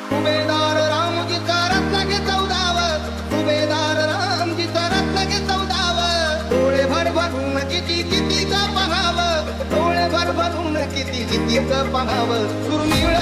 सुभेदार रामजीचा रत्नागिरी चौदाव, सुभेदार रामजीचा रत्नागिरी चौदाव. डोळे भर भरून किती किती का पहावं, डोळे भर भरून किती किती का पहावं. दुर्मिळ